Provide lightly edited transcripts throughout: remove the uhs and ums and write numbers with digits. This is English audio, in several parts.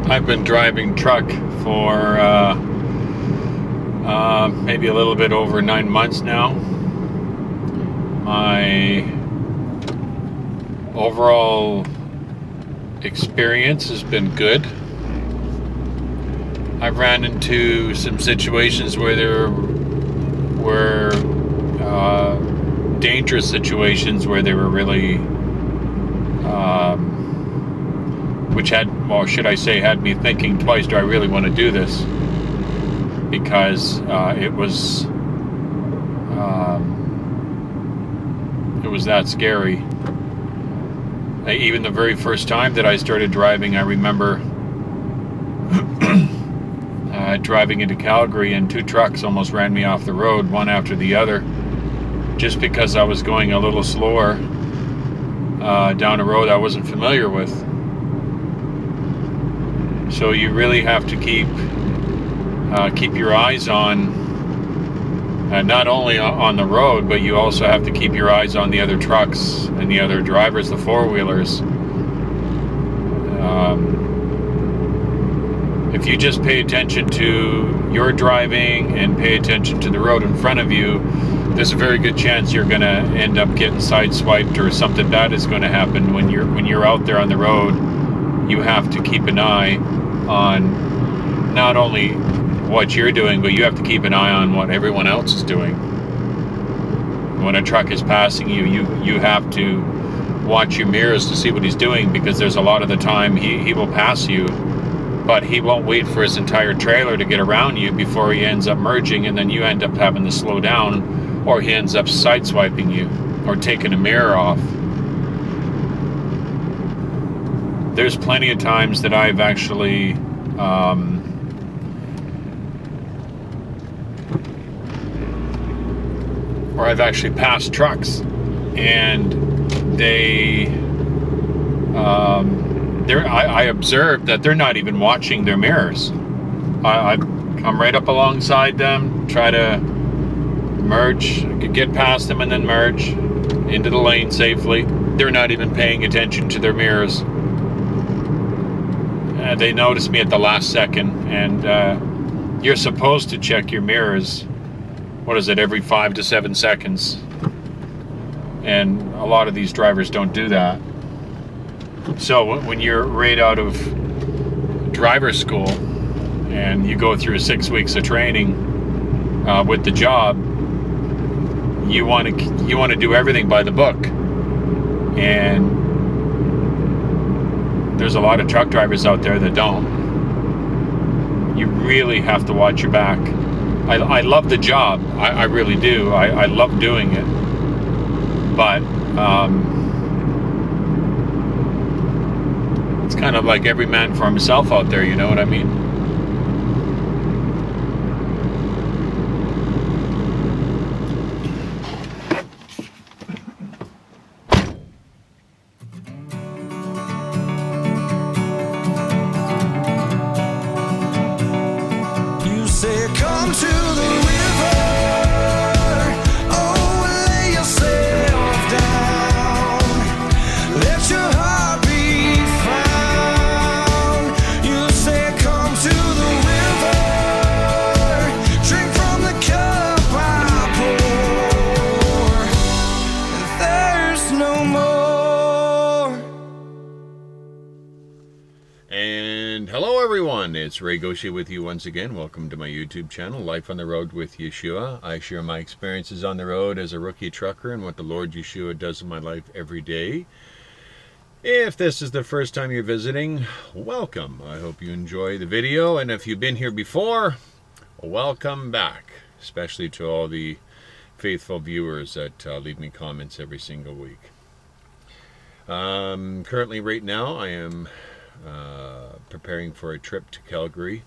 I've been driving truck for maybe a little bit over 9 months now. My overall experience has been good. I've ran into some situations where there were dangerous situations where they were really which had, well, should I say, had me thinking twice, do I really want to do this? Because it was that scary. Even the very first time that I started driving, I remember driving into Calgary and two trucks almost ran me off the road, one after the other, just because I was going a little slower down a road I wasn't familiar with. So you really have to keep your eyes on not only on the road, but you also have to keep your eyes on the other trucks and the other drivers, the four-wheelers. If you just pay attention to your driving and pay attention to the road in front of you, there's a very good chance you're going to end up getting sideswiped, or something bad is going to happen. When you're out there on the road, you have to keep an eye on not only what you're doing, but you have to keep an eye on what everyone else is doing. When a truck is passing you, you have to watch your mirrors to see what he's doing, because there's a lot of the time he will pass you, but he won't wait for his entire trailer to get around you before he ends up merging, and then you end up having to slow down, or he ends up sideswiping you or taking a mirror off. There's plenty of times that I've actually where I've actually passed trucks, and I observed that they're not even watching their mirrors. I come right up alongside them, try to merge, get past them, and then merge into the lane safely. They're not even paying attention to their mirrors. They notice me at the last second, and you're supposed to check your mirrors, what is it, every 5 to 7 seconds. And a lot of these drivers don't do that. So when you're right out of driver's school and you go through 6 weeks of training with the job, you want to do everything by the book. And there's a lot of truck drivers out there that don't. You really have to watch your back. I love the job. I really do. I love doing it. But it's kind of like every man for himself out there, you know what I mean? Hello everyone, it's Ray Goshi with you once again. Welcome to my YouTube channel, Life on the Road with Yeshua. I share my experiences on the road as a rookie trucker and what the Lord Yeshua does in my life every day. If this is the first time you're visiting, welcome. I hope you enjoy the video, and if you've been here before, welcome back, especially to all the faithful viewers that leave me comments every single week. Currently right now I am preparing for a trip to Calgary.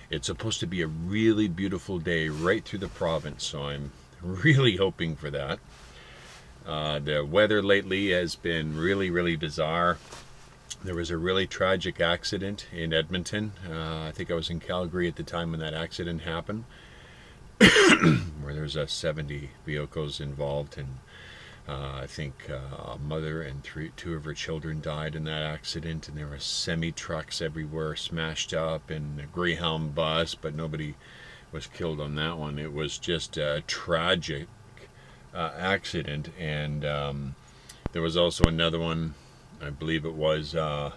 It's supposed to be a really beautiful day right through the province, so I'm really hoping for that. The weather lately has been really bizarre. There was a really tragic accident in Edmonton. I think I was in Calgary at the time when that accident happened, where there was 70 vehicles involved, and I think a mother and two of her children died in that accident, and there were semi-trucks everywhere smashed up, and a Greyhound bus, but nobody was killed on that one. It was just a tragic accident. And there was also another one, I believe it was, there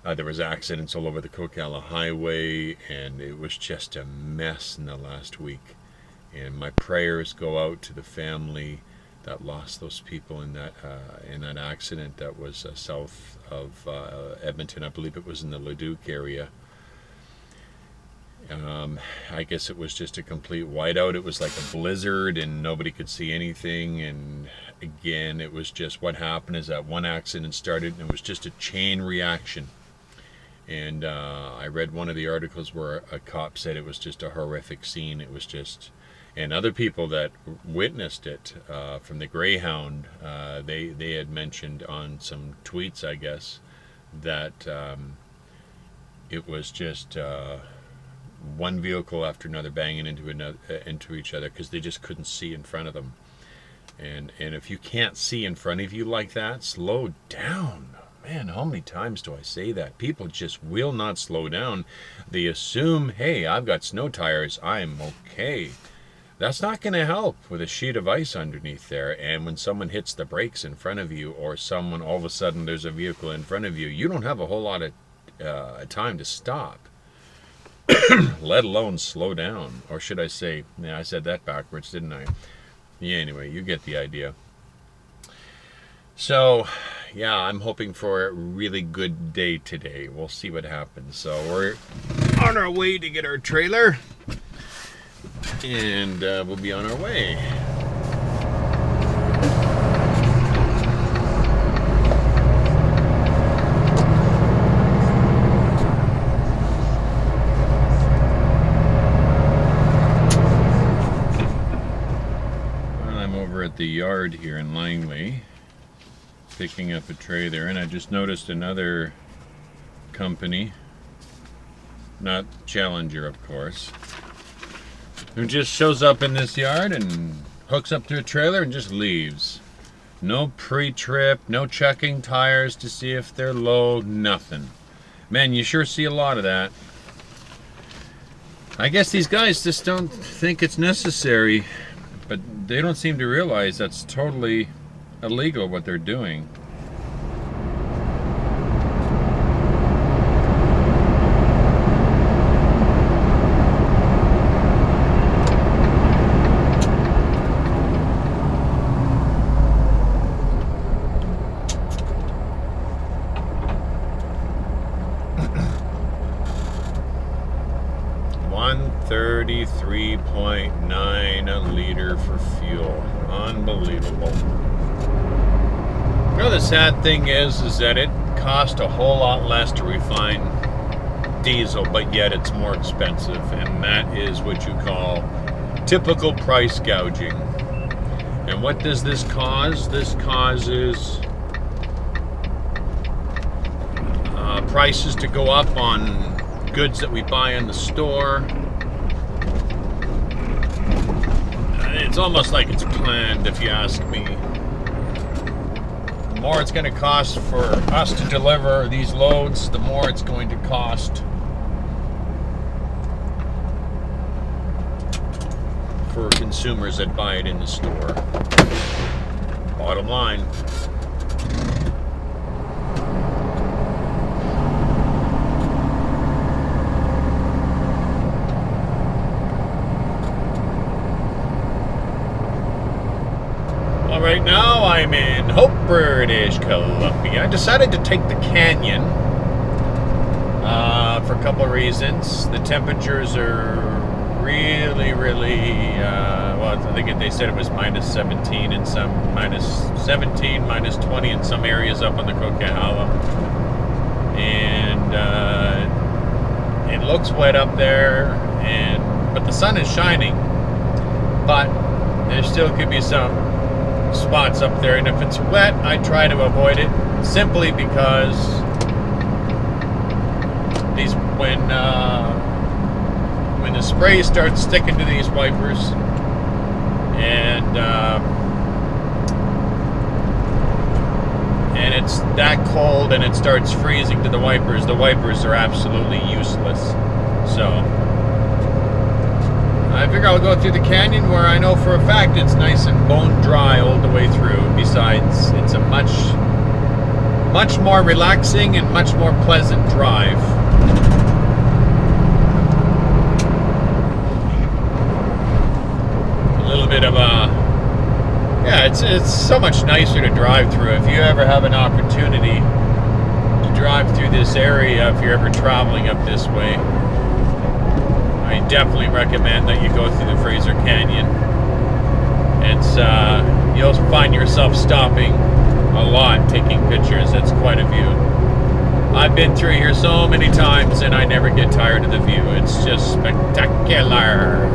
was accidents all over the Coquihalla Highway, and it was just a mess in the last week. And my prayers go out to the family that lost those people in that accident that was south of Edmonton. I believe it was in the Leduc area. I guess it was just a complete whiteout. It was like a blizzard and nobody could see anything. And again, it was just, what happened is that one accident started and it was just a chain reaction. And I read one of the articles where a cop said it was just a horrific scene. It was just, and other people that witnessed it from the Greyhound, they had mentioned on some tweets, I guess, that it was just one vehicle after another banging into each other because they just couldn't see in front of them. And if you can't see in front of you like that, slow down. Man, how many times do I say that? People just will not slow down. They assume, hey, I've got snow tires, I'm okay. That's not going to help with a sheet of ice underneath there. And when someone hits the brakes in front of you, or someone, all of a sudden there's a vehicle in front of you, you don't have a whole lot of time to stop, let alone slow down. Or should I say, yeah, I said that backwards, didn't I? Yeah, anyway, you get the idea. So, yeah, I'm hoping for a really good day today. We'll see what happens. So we're on our way to get our trailer, and we'll be on our way. Well, I'm over at the yard here in Langley, picking up a trailer, and I just noticed another company, not Challenger of course, who just shows up in this yard and hooks up to a trailer and just leaves. No pre-trip, no checking tires to see if they're low, nothing. Man, you sure see a lot of that. I guess these guys just don't think it's necessary, but they don't seem to realize that's totally illegal what they're doing. $133.9 a liter for fuel. Unbelievable. You know, the sad thing is that it costs a whole lot less to refine diesel, but yet it's more expensive, and that is what you call typical price gouging. And what does this cause? This causes prices to go up on goods that we buy in the store. It's almost like it's planned, if you ask me. The more it's going to cost for us to deliver these loads, the more it's going to cost for consumers that buy it in the store. Bottom line. Right now I'm in Hope, British Columbia. I decided to take the canyon for a couple of reasons. The temperatures are really, well, I think they said it was minus 17 in some, minus 17, minus 20 in some areas up on the Coquihalla. And it looks wet up there, but the sun is shining. But there still could be some spots up there, and if it's wet, I try to avoid it, simply because when the spray starts sticking to these wipers, and it's that cold and it starts freezing to the wipers are absolutely useless. So I figure I'll go through the canyon where I know for a fact it's nice and bone dry all the way through. Besides, it's a much more relaxing and much more pleasant drive. A little bit of a... Yeah, it's so much nicer to drive through. If you ever have an opportunity to drive through this area, if you're ever traveling up this way, I definitely recommend that you go through the Fraser Canyon. It's you'll find yourself stopping a lot, taking pictures. It's quite a view. I've been through here so many times and I never get tired of the view. It's just spectacular.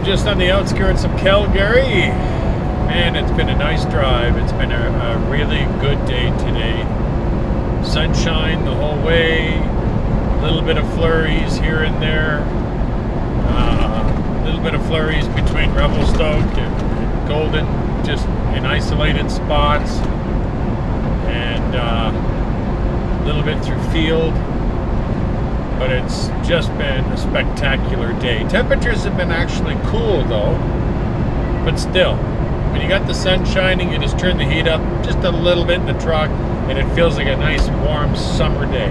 just on the outskirts of Calgary. Man, it's been a nice drive. It's been a really good day today. Sunshine the whole way. A little bit of flurries here and there. A little bit of flurries between Revelstoke and Golden, just in isolated spots. And a little bit through Field. But it's just been a spectacular day. Temperatures have been actually cool though, but still, when you got the sun shining, you just turn the heat up just a little bit in the truck and it feels like a nice warm summer day.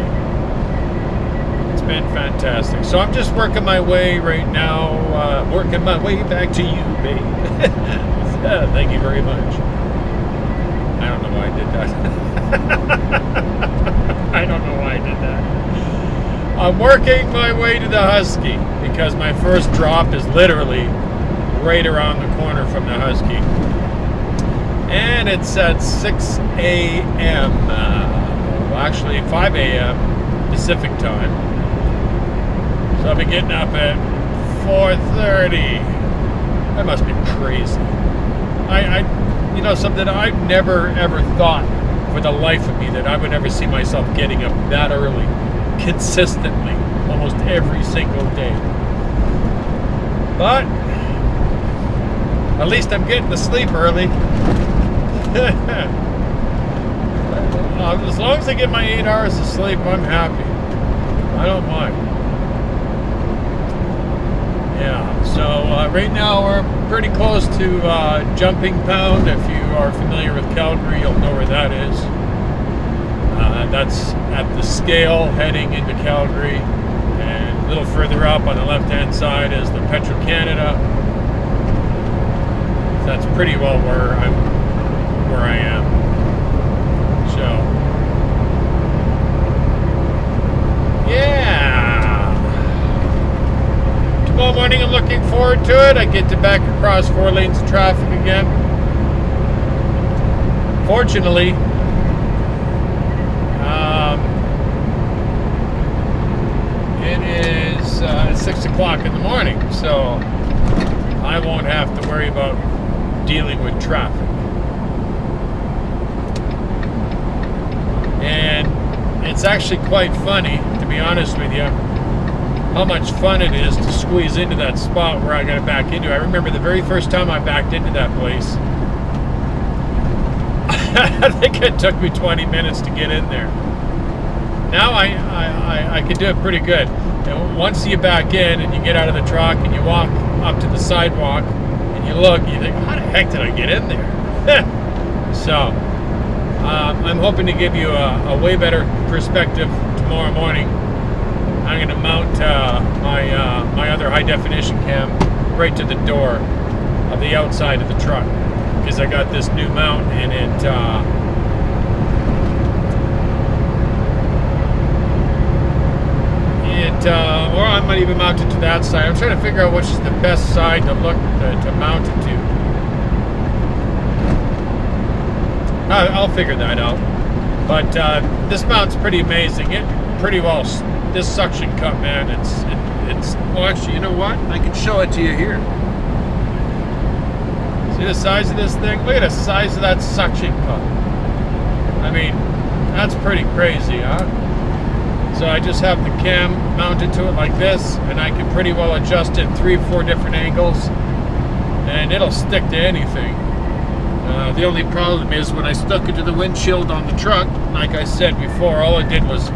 It's been fantastic. So I'm just working my way right now, working my way back to you, babe. Thank you very much. I don't know why I did that. I don't know why I did that. I'm working my way to the Husky because my first drop is literally right around the corner from the Husky. And it's at 6 a.m. Actually 5 a.m. Pacific time. So I'll be getting up at 4:30. That must be crazy. You know, something I've never ever thought for the life of me that I would ever see myself getting up that early. Consistently, almost every single day. But at least I'm getting to sleep early. As long as I get my 8 hours of sleep, I'm happy. I don't mind. Yeah, so right now we're pretty close to Jumping Pound. If you are familiar with Calgary, you'll know where that is. That's at the scale heading into Calgary, and a little further up on the left-hand side is the Petro-Canada. That's pretty well where I am. So, yeah. Tomorrow morning I'm looking forward to it. I get to back across 4 lanes of traffic again. Fortunately, it is 6 o'clock in the morning, so I won't have to worry about dealing with traffic. And it's actually quite funny, to be honest with you, how much fun it is to squeeze into that spot where I got to back into. I remember the very first time I backed into that place, I think it took me 20 minutes to get in there. Now I can do it pretty good. And once you back in and you get out of the truck and you walk up to the sidewalk and you look, you think, how the heck did I get in there? So I'm hoping to give you a way better perspective tomorrow morning. I'm going to mount my other high definition cam right to the door of the outside of the truck, because I got this new mount and or I might even mount it to that side. I'm trying to figure out which is the best side to look to mount it to. I'll figure that out. But this mount's pretty amazing. It pretty well, this suction cup, man, it's well, actually, you know what? I can show it to you here. See the size of this thing? Look at the size of that suction cup. I mean, that's pretty crazy, huh? So I just have the cam mounted to it like this, and I can pretty well adjust it 3 or 4 different angles, and it'll stick to anything. The only problem is when I stuck it to the windshield on the truck, like I said before, all it did was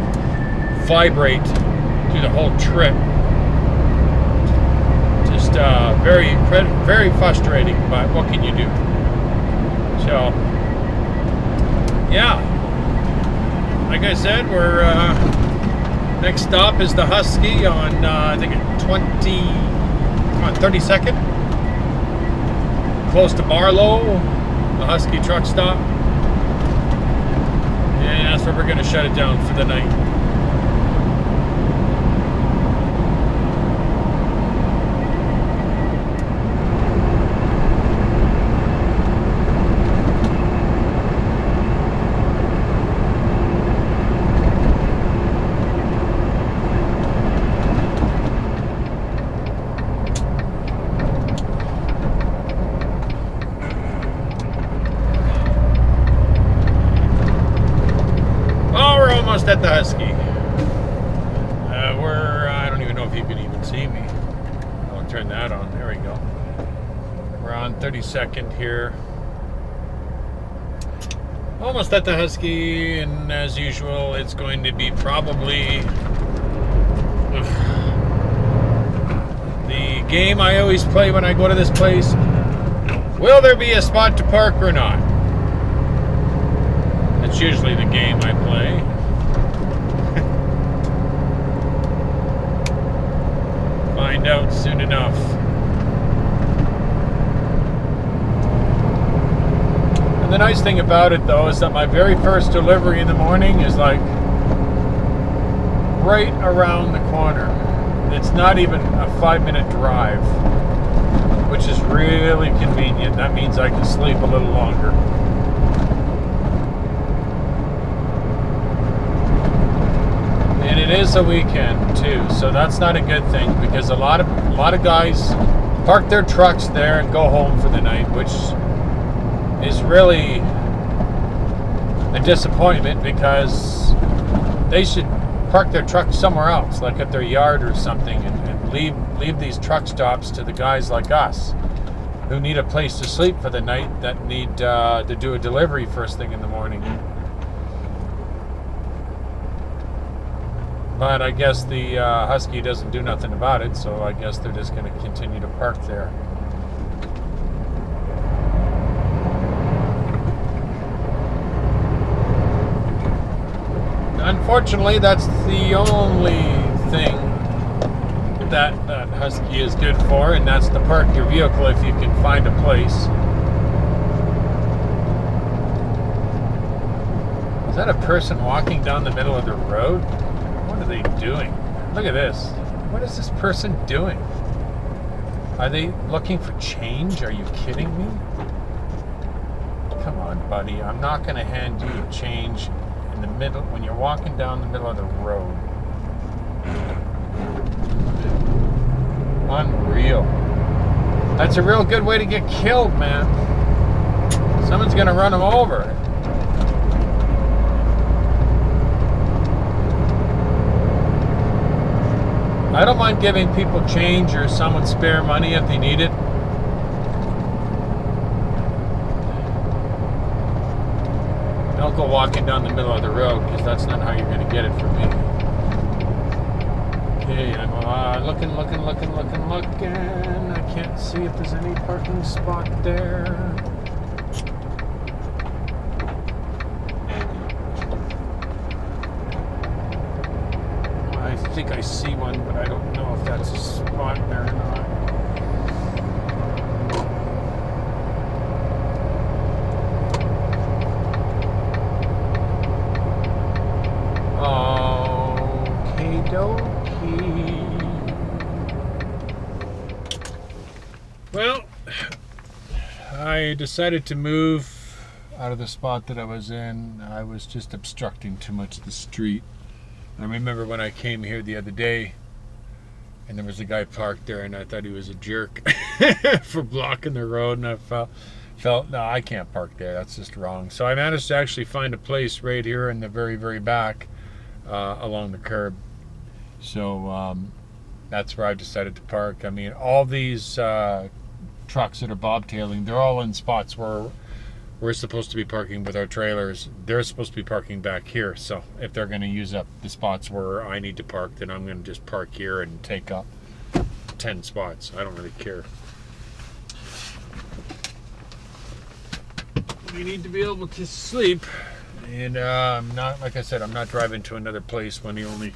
vibrate through the whole trip. Just very, very frustrating, but what can you do? So, yeah. Like I said, we're next stop is the Husky on I think 32nd, close to Barlow, the Husky truck stop, and that's where we're going to shut it down for the night. 32nd here. Almost at the Husky, and as usual, it's going to be probably the game I always play when I go to this place. Will there be a spot to park or not? That's usually the game I play. Find out soon enough. And the nice thing about it, though, is that my very first delivery in the morning is like right around the corner. It's not even a 5-minute drive, which is really convenient. That means I can sleep a little longer. And it is a weekend too, so that's not a good thing, because a lot of guys park their trucks there and go home for the night, which is really a disappointment, because they should park their trucks somewhere else, like at their yard or something, and leave these truck stops to the guys like us who need a place to sleep for the night, that need to do a delivery first thing in the morning. But I guess the Husky doesn't do nothing about it, so I guess they're just going to continue to park there. Unfortunately, that's the only thing that Husky is good for, and that's to park your vehicle if you can find a place. Is that a person walking down the middle of the road? What are they doing? Look at this. What is this person doing? Are they looking for change? Are you kidding me? Come on, buddy. I'm not going to hand you change in the middle when you're walking down the middle of the road. Unreal. That's a real good way to get killed, man. Someone's going to run him over. I don't mind giving people change or someone spare money if they need it. Don't go walking down the middle of the road, because that's not how you're going to get it from me. Okay, I'm looking. I can't see if there's any parking spot there. I think I see one, but I don't know if that's a spot there or not. Okie dokie. Well, I decided to move out of the spot that I was in. I was just obstructing too much the street. I remember when I came here the other day, and there was a guy parked there, and I thought he was a jerk for blocking the road, and I felt, no, I can't park there. That's just wrong. So I managed to actually find a place right here in the very, very back along the curb. So that's where I decided to park. I mean, all these trucks that are bobtailing, they're all in spots where we're supposed to be parking with our trailers. They're supposed to be parking back here. So if they're going to use up the spots where I need to park, then I'm going to just park here and take up 10 spots. I don't really care. You need to be able to sleep. And not, like I said, I'm not driving to another place when the only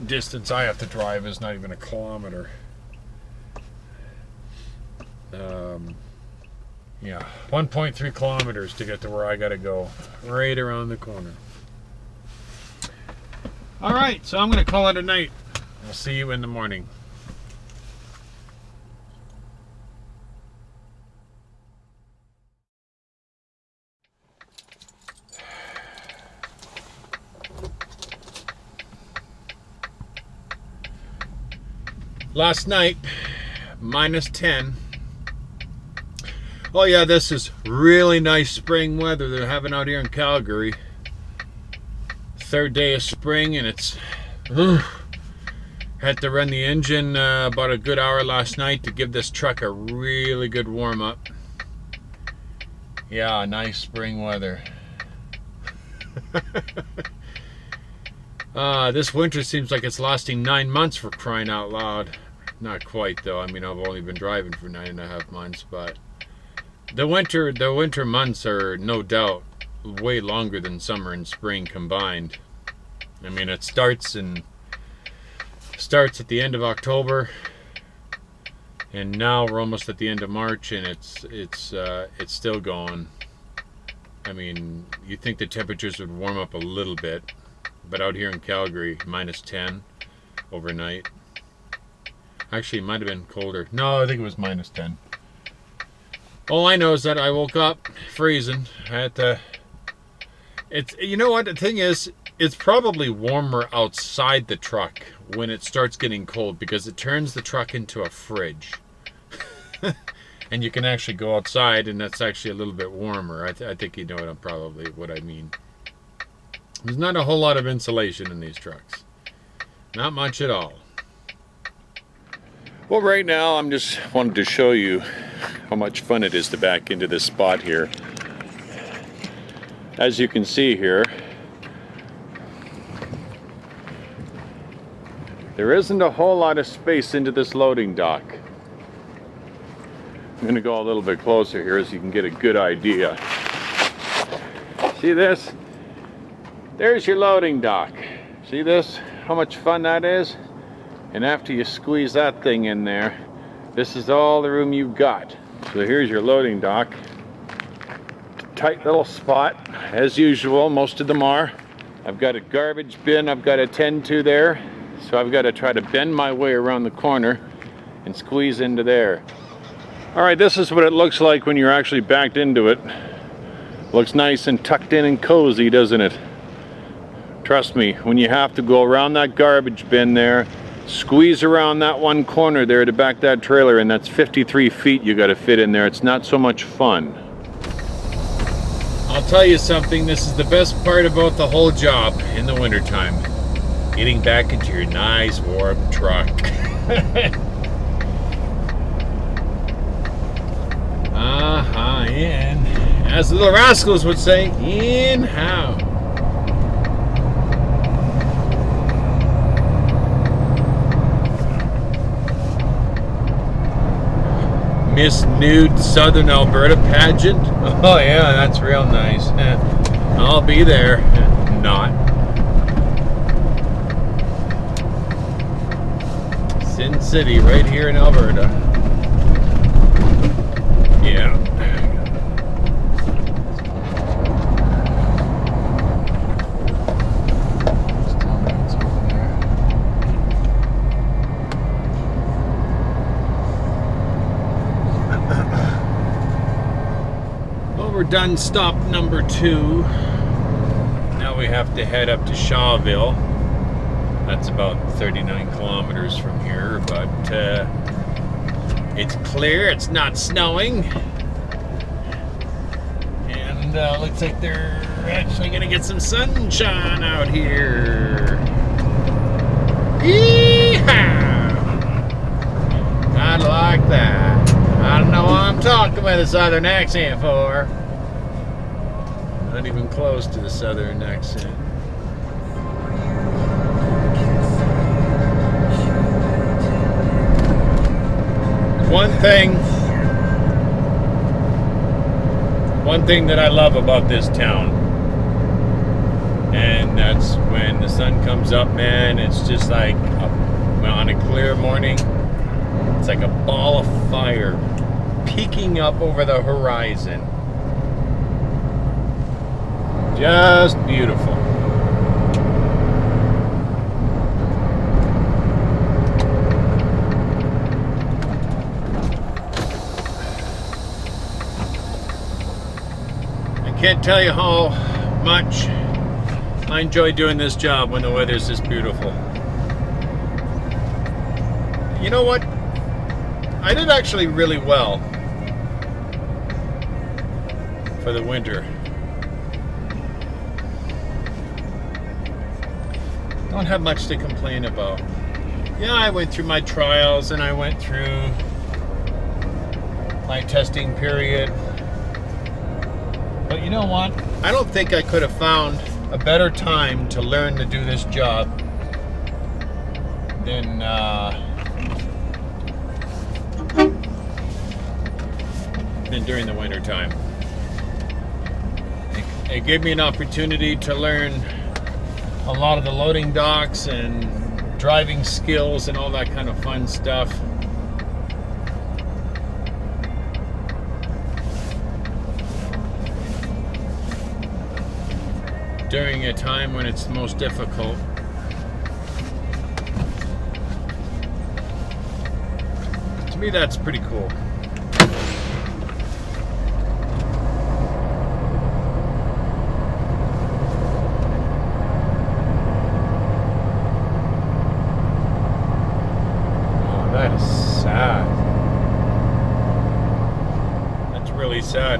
distance I have to drive is not even a kilometer. Yeah, 1.3 kilometers to get to where I gotta go, right around the corner. All right, so I'm gonna call it a night. I'll see you in the morning. Last night, -10. Oh yeah, this is really nice spring weather they're having out here in Calgary. Third day of spring, and it's Had to run the engine about a good hour last night to give this truck a really good warm-up. Yeah, nice spring weather. This winter seems like it's lasting 9 months, for crying out loud. Not quite, though. I mean, I've only been driving for 9.5 months, but the winter months are no doubt way longer than summer and spring combined. I mean, it starts at the end of October, and now we're almost at the end of March, and it's still going. I mean, you'd think the temperatures would warm up a little bit, but out here in Calgary, -10 overnight. Actually, it might have been colder. No, I think it was -10. All I know is that I woke up freezing. I had to. You know what the thing is? It's probably warmer outside the truck when it starts getting cold, because it turns the truck into a fridge. And you can actually go outside, and that's actually a little bit warmer. I think you know what I mean. There's not a whole lot of insulation in these trucks. Not much at all. Well, right now I'm just wanted to show you how much fun it is to back into this spot here. As you can see here, there isn't a whole lot of space into this loading dock. I'm going to go a little bit closer here so you can get a good idea. See this? There's your loading dock. See this? How much fun that is? And after you squeeze that thing in there, this is all the room you've got. So here's your loading dock. Tight little spot, as usual, most of them are. I've got a garbage bin I've got to tend to there. So I've got to try to bend my way around the corner and squeeze into there. Alright, this is what it looks like when you're actually backed into it. Looks nice and tucked in and cozy, doesn't it? Trust me, when you have to go around that garbage bin there, squeeze around that one corner there to back that trailer, and that's 53 feet you got to fit in there. It's not so much fun. I'll tell you something, this is the best part about the whole job in the wintertime. Getting back into your nice warm truck. In. As the little rascals would say, in how? Miss Nude Southern Alberta pageant. Oh yeah, that's real nice. I'll be there. Not. Sin City, right here in Alberta. Yeah. Well, we're done stop number 2. Now we have to head up to Shawville. That's about 39 kilometers from here, but it's clear, it's not snowing, and looks like they're actually gonna get some sunshine out here. Yeehaw! I like that. I don't know what I'm talking with a southern accent for. Not even close to the southern accent. One thing that I love about this town, and that's when the sun comes up, man, it's just like on a clear morning, it's like a ball of fire peeking up over the horizon. Just beautiful. Can't tell you how much I enjoy doing this job when the weather's this beautiful. You know what? I did actually really well for the winter. Don't have much to complain about. Yeah, I went through my trials and I went through my testing period. But you know what? I don't think I could have found a better time to learn to do this job than during the winter time. It gave me an opportunity to learn a lot of the loading docks and driving skills and all that kind of fun stuff. During a time when it's most difficult. To me, that's pretty cool. Oh, that is sad. That's really sad.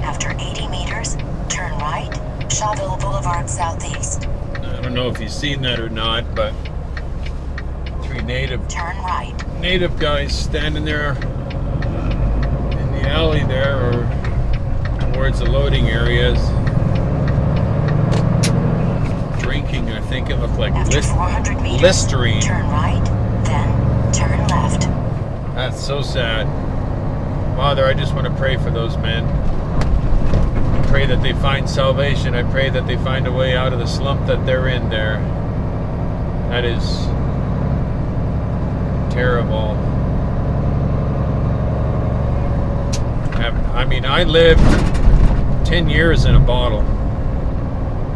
After 80 meters, turn right. Shawville Boulevard Southeast. I don't know if you've seen that or not, but three turn right. native guys standing there in the alley there, or towards the loading areas, drinking. I think it looked like After 400 meters, Listerine. turn right, then turn left. That's so sad. Father, I just want to pray for those men. Pray that they find salvation. I pray that they find a way out of the slump that they're in there. That is terrible. I mean, I lived 10 years in a bottle.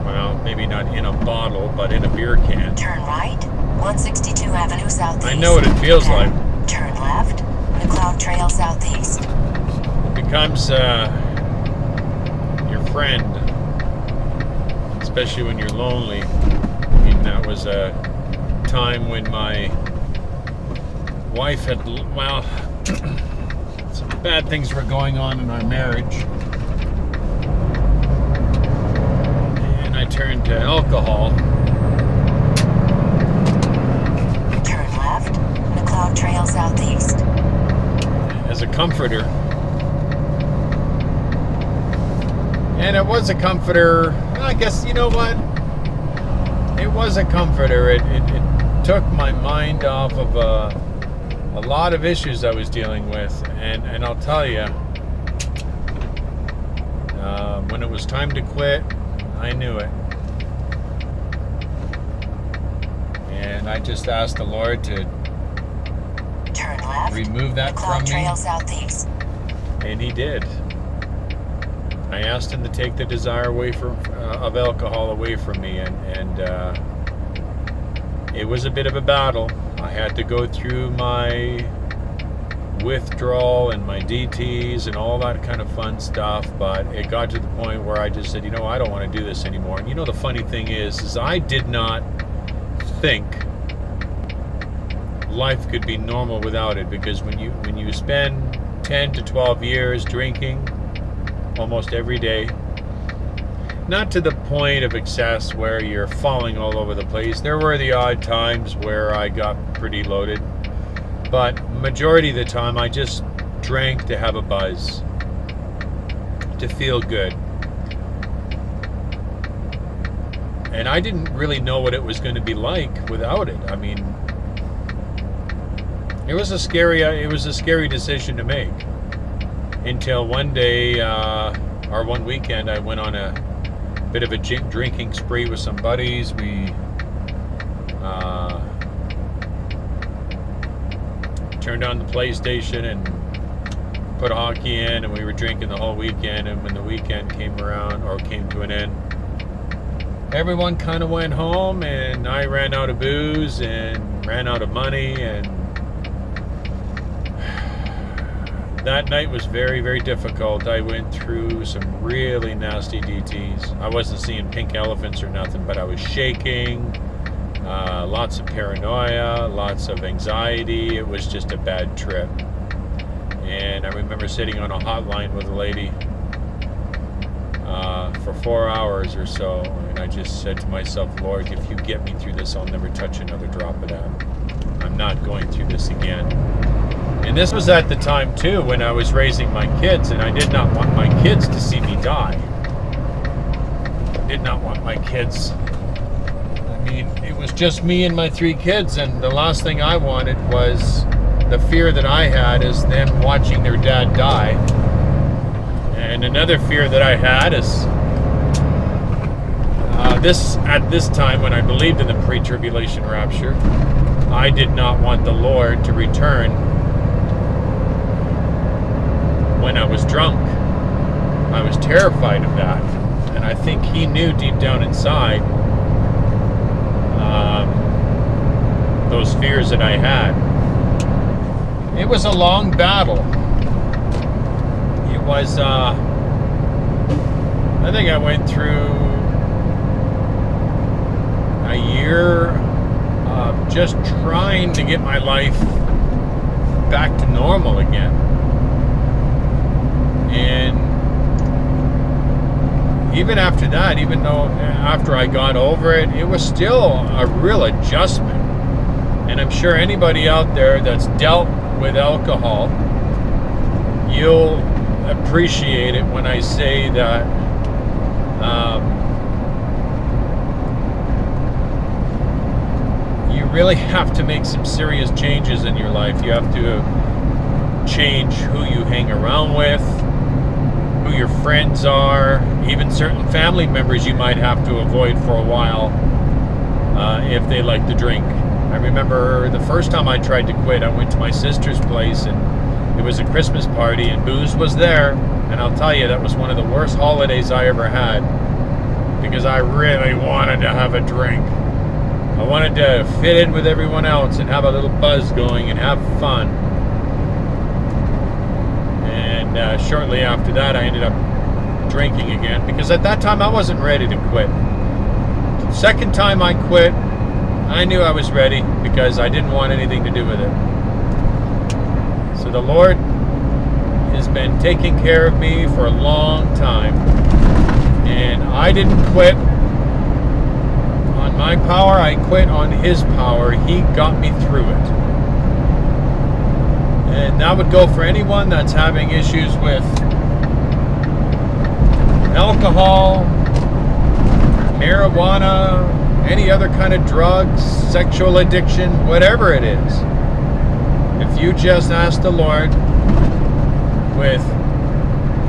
Well, maybe not in a bottle, but in a beer can. Turn right, 162 Avenue Southeast. I know what it feels like. Turn left, McLeod Trail Southeast. It becomes your friend, especially when you're lonely. I mean, that was a time when my wife had, well, some bad things were going on in our marriage, and I turned to alcohol. Turn left, McLeod Trail Southeast. As a comforter. And it was a comforter. I guess, you know what? It was a comforter. It took my mind off of a lot of issues I was dealing with. And I'll tell you, when it was time to quit, I knew it. And I just asked the Lord to turn left, remove that McLeod from Trail me. Southeast. And He did. I asked Him to take the desire away of alcohol away from me, and it was a bit of a battle. I had to go through my withdrawal and my DTs and all that kind of fun stuff, but it got to the point where I just said, you know, I don't want to do this anymore. And you know, the funny thing is I did not think life could be normal without it, because when you spend 10 to 12 years drinking almost every day, not to the point of excess where you're falling all over the place. There were the odd times where I got pretty loaded, but majority of the time I just drank to have a buzz, to feel good. And I didn't really know what it was going to be like without it. I mean, it was a scary decision to make. Until one day, or one weekend, I went on a bit of a drinking spree with some buddies. We turned on the PlayStation and put hockey in, and we were drinking the whole weekend. And when the weekend came around, or came to an end, everyone kind of went home, and I ran out of booze and ran out of money, and that night was very, very difficult. I went through some really nasty DTs. I wasn't seeing pink elephants or nothing, but I was shaking, lots of paranoia, lots of anxiety. It was just a bad trip. And I remember sitting on a hotline with a lady for 4 hours or so, and I just said to myself, Lord, if you get me through this, I'll never touch another drop of that. I'm not going through this again. And this was at the time too when I was raising my kids, and I did not want my kids to see me die. I did not want my kids. I mean, it was just me and my 3 kids, and the last thing I wanted was the fear that I had is them watching their dad die. And another fear that I had is at this time when I believed in the pre-tribulation rapture, I did not want the Lord to return when I was drunk. I was terrified of that, and I think he knew deep down inside those fears that I had. It was a long battle. It was I think I went through a year of just trying to get my life back to normal again. And even after that, even though after I got over it, it was still a real adjustment. And I'm sure anybody out there that's dealt with alcohol, you'll appreciate it when I say that you really have to make some serious changes in your life. You have to change who you hang around with, who your friends are, even certain family members you might have to avoid for a while if they like to drink. I remember the first time I tried to quit, I went to my sister's place, and it was a Christmas party, and booze was there, and I'll tell you, that was one of the worst holidays I ever had, because I really wanted to have a drink. I wanted to fit in with everyone else and have a little buzz going and have fun. And shortly after that, I ended up drinking again, because at that time I wasn't ready to quit. Second time I quit, I knew I was ready because I didn't want anything to do with it. So the Lord has been taking care of me for a long time, and I didn't quit on my power, I quit on His power. He got me through it. And that would go for anyone that's having issues with alcohol, marijuana, any other kind of drugs, sexual addiction, whatever it is. If you just ask the Lord with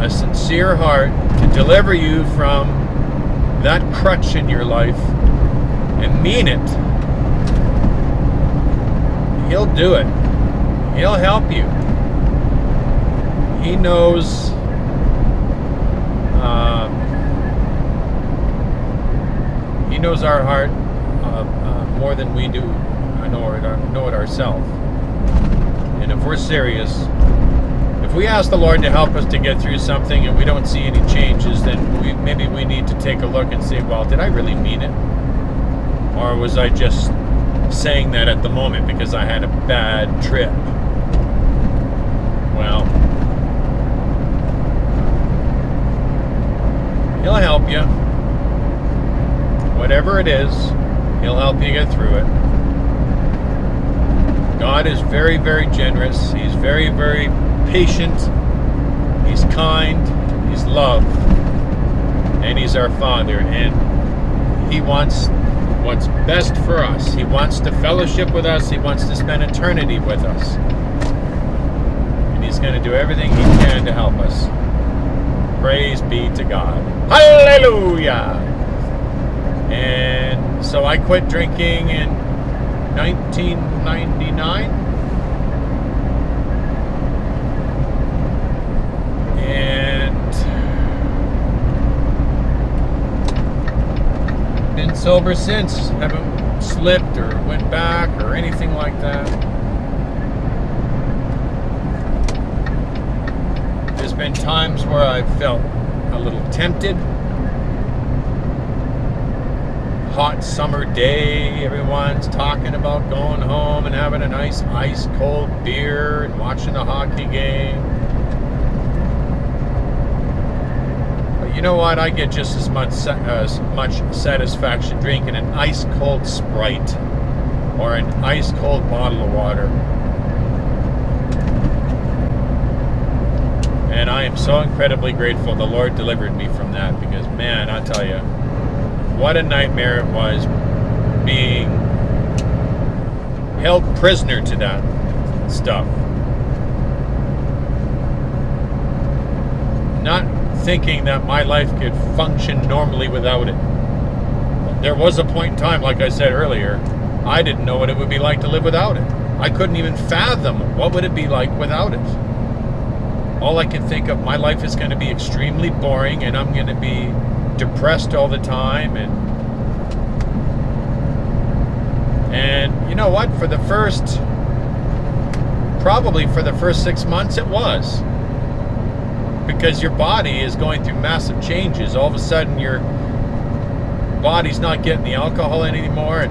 a sincere heart to deliver you from that crutch in your life and mean it, He'll do it. He'll help you. He knows He knows our heart more than we do know it ourselves. And if we're serious, if we ask the Lord to help us to get through something and we don't see any changes, then maybe we need to take a look and say, well, did I really mean it? Or was I just saying that at the moment because I had a bad trip? Well, He'll help you. Whatever it is, He'll help you get through it. God is very, very generous. He's very, very patient. He's kind. He's love. And He's our Father. And He wants what's best for us. He wants to fellowship with us. He wants to spend eternity with us. And He's going to do everything He can to help us. Praise be to God. Hallelujah! And so I quit drinking in 1999. And been sober since. Haven't slipped or went back or anything like that. There's been times where I've felt a little tempted. Hot summer day, everyone's talking about going home and having a nice ice cold beer and watching a hockey game. But you know what? I get just as much satisfaction drinking an ice cold Sprite or an ice cold bottle of water. And I am so incredibly grateful the Lord delivered me from that, because man, I tell you, what a nightmare it was being held prisoner to that stuff. Not thinking that my life could function normally without it. There was a point in time, like I said earlier, I didn't know what it would be like to live without it. I couldn't even fathom what would it be like without it. All I can think of, my life is going to be extremely boring, and I'm going to be depressed all the time, and you know what, probably for the first 6 months it was, because your body is going through massive changes. All of a sudden your body's not getting the alcohol anymore.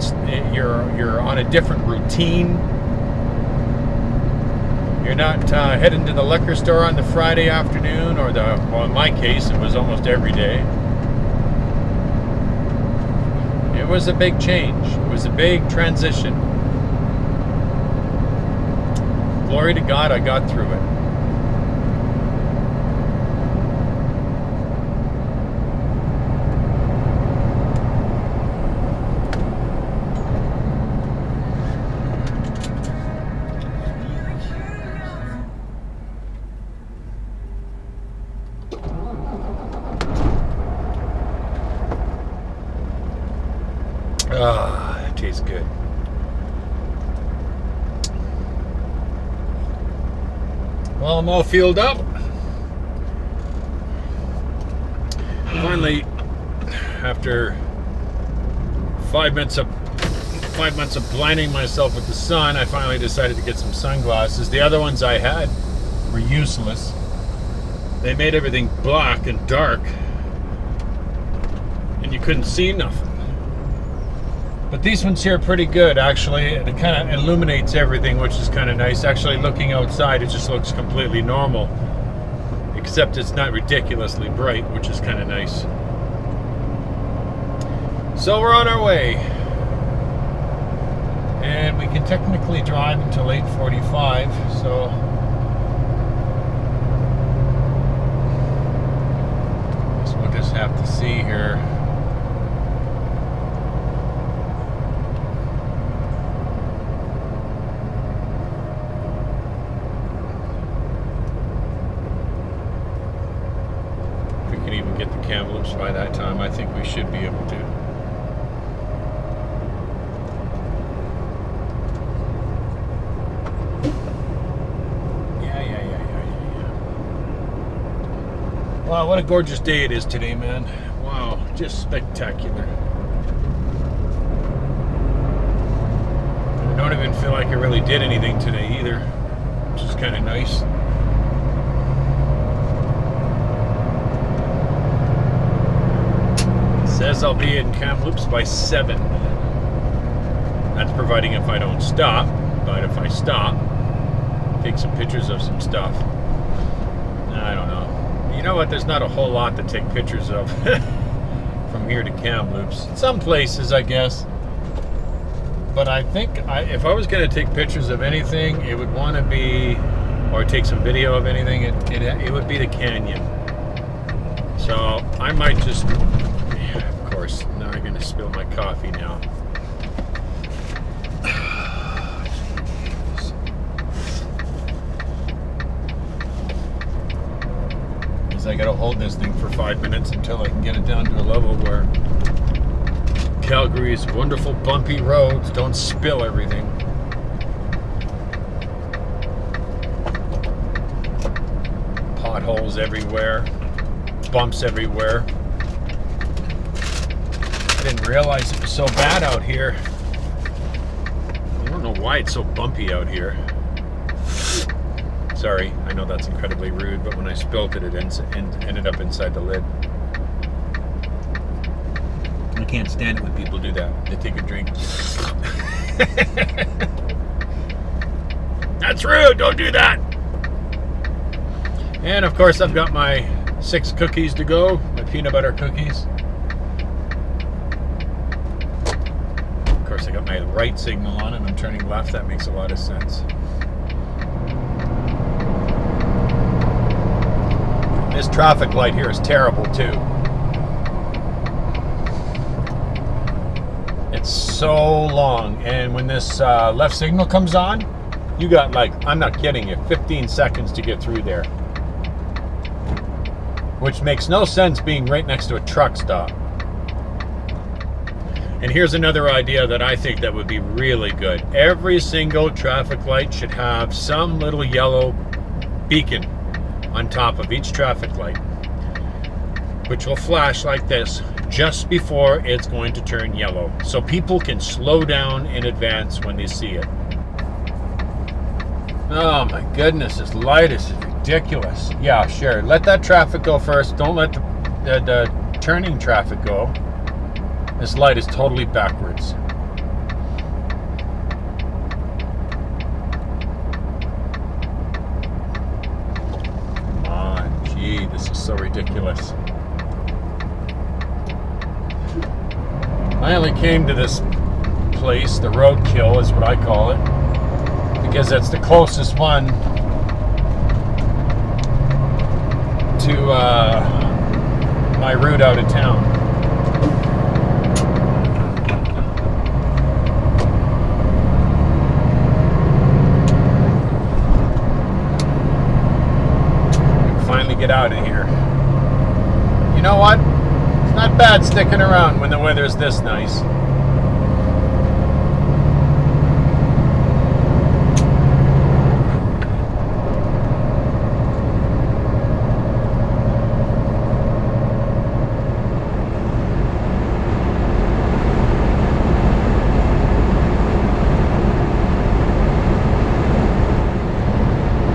You're on a different routine. You're not heading to the liquor store on the Friday afternoon, well, in my case it was almost every day. It was a big change. It was a big transition. Glory to God, I got through it. Ah, it tastes good. Well, I'm all fueled up. Finally, after 5 months of blinding myself with the sun, I finally decided to get some sunglasses. The other ones I had were useless. They made everything black and dark, and you couldn't see nothing. But these ones here are pretty good, actually. It kind of illuminates everything, which is kind of nice. Actually, looking outside, it just looks completely normal, except it's not ridiculously bright, which is kind of nice. So we're on our way, and we can technically drive until 8:45. So I guess we'll just have to see here. Get the Kamloops by that time. I think we should be able to. Yeah. Wow, what a gorgeous day it is today, man. Wow, just spectacular. I don't even feel like I really did anything today either, which is kind of nice. Says I'll be in Kamloops by 7. That's providing if I don't stop. But if I stop, take some pictures of some stuff. I don't know. You know what? There's not a whole lot to take pictures of from here to Kamloops. Some places, I guess. But I think if I was going to take pictures of anything, it would want to be, or take some video of anything, it would be the canyon. So I might just... Of course, now I'm going to spill my coffee now. Because I got to hold this thing for 5 minutes until I can get it down to a level where Calgary's wonderful bumpy roads don't spill everything. Potholes everywhere, bumps everywhere. I didn't realize it was so bad out here. I don't know why it's so bumpy out here. Sorry, I know that's incredibly rude, but when I spilt it, it ended up inside the lid. I can't stand it when people do that. They take a drink. That's rude, don't do that! And of course I've got my 6 cookies to go, my peanut butter cookies. course, I got my right signal on and I'm turning left. That makes a lot of sense. This traffic light here is terrible too. It's so long, and when this left signal comes on, you got, like, I'm not kidding you, 15 seconds to get through there. Which makes no sense being right next to a truck stop. And here's another idea that I think that would be really good. Every single traffic light should have some little yellow beacon on top of each traffic light, which will flash like this just before it's going to turn yellow, so people can slow down in advance when they see it. Oh my goodness, this light is ridiculous. Yeah, sure, let that traffic go first. Don't let the turning traffic go. This light is totally backwards. Come on, gee, this is so ridiculous. I only came to this place, the roadkill is what I call it, because that's the closest one to my route out of town. Finally get out of here. You know what? It's not bad sticking around when the weather's this nice.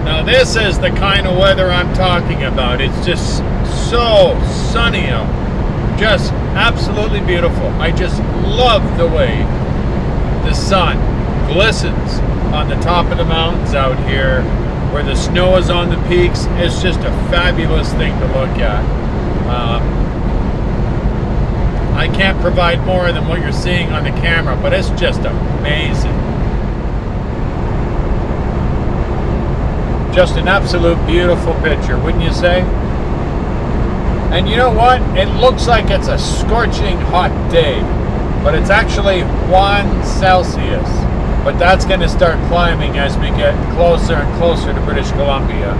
Now this is the kind of weather I'm talking about. It's just so sunny out. Just absolutely beautiful. I just love the way the sun glistens on the top of the mountains out here where the snow is on the peaks. It's just a fabulous thing to look at. I can't provide more than what you're seeing on the camera, but it's just amazing. Just an absolute beautiful picture, wouldn't you say? And you know what? It looks like it's a scorching hot day, but it's actually 1 Celsius. But that's going to start climbing as we get closer and closer to British Columbia.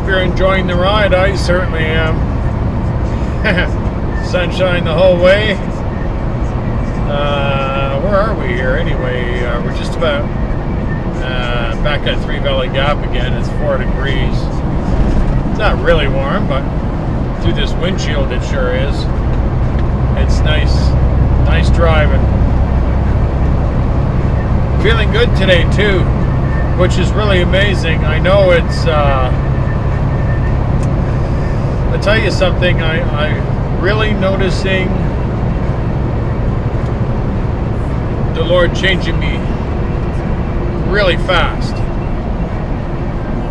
you're enjoying the ride. I certainly am. Sunshine the whole way. Where are we here anyway? We're just about back at Three Valley Gap again. It's 4 degrees. It's not really warm, but through this windshield it sure is. It's nice driving. Feeling good today too, which is really amazing. I know it's I'll tell you something, I really noticing the Lord changing me really fast.